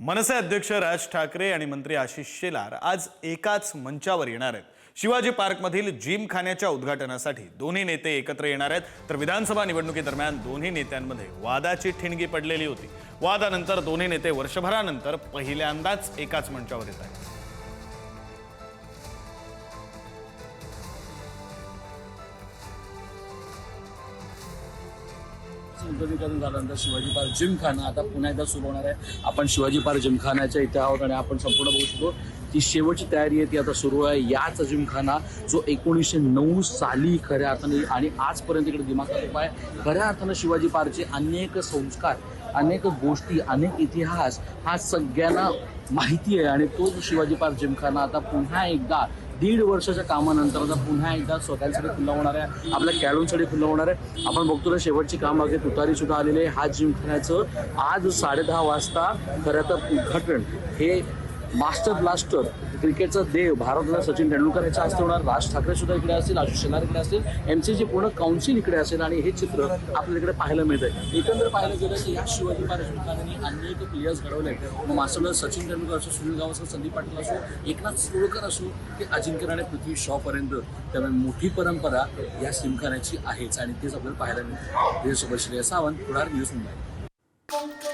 मनसे अध्यक्ष राज ठाकरे आणि मंत्री आशिष शेलार आज एकाच मंचावर येणार आहेत। शिवाजी पार्कमधील जिमखान्याच्या उद्घाटनासाठी दोन्ही नेते एकत्र येणार आहेत। तर विधानसभा निवडणुकीदरम्यान दोन्ही नेत्यांमध्ये वादाची ठिणगी पडलेली होती। वादानंतर दोन्ही नेते वर्षभरानंतर पहिल्यांदाच एकाच मंचावर येत आहेत। उद्घाटन झाल्यानंतर शिवाजी पार्क जिमखाना आता पुन्हा एकदा सुरू होणार आहे। आपण शिवाजी पार्क जिमखान्याच्या इथे आहोत आणि आपण संपूर्ण बघू शकतो ती शेवटची तयारी आहे ती आता सुरू आहे। याच जिमखाना जो 1909 साली खऱ्या अर्थाने आणि आजपर्यंत इकडे दिमाखात उभा आहे। खऱ्या अर्थानं शिवाजी पार्कचे अनेक संस्कार, अनेक गोष्टी, अनेक इतिहास हा सगळ्यांना माहिती आहे आणि तो शिवाजी पार्क जिमखाना आता पुन्हा एकदा 1.5 वर्षाच्या कामानंतर आता पुन्हा एकदा स्वतःसाठी खुला होणार आहे, आपल्या खेळाडूंसाठी खुला होणार आहे। आपण बघतो ना शेवटची काम वगैरे तुतारी सुद्धा आलेली आहे। हा जिमखान्याचं आज 10:30 वाजता खरं तर उद्घाटन हे मास्टर ब्लास्टर क्रिकेटचा देव भारतरत्न सचिन तेंडुलकर याच्या हस्ते होणार। राज ठाकरे सुद्धा इकडे असतील, आशिष शेलार इकडे असतील, एमसीचे पूर्ण काउन्सिल इकडे असेल आणि हे चित्र आपल्याला इकडे पाहायला मिळतंय। एकंदर पाहायला गेलं तर या शिवाजी पार्क जिमखान्याने अनेक प्लेयर्स घडवले। मग मास्टर सचिन तेंडुलकर असो, सुनील गावस्कर, संदीप पाटील असो, एकनाथ शिरोडकर असो, ते अजिंक्य राणे, पृथ्वी शॉ पर्यंत त्यामुळे मोठी परंपरा या जिमखान्याची आहेच आणि तेच आपल्याला पाहायला मिळते। देशभर श्रेय सावंत, पुढार न्यूज मुंबई।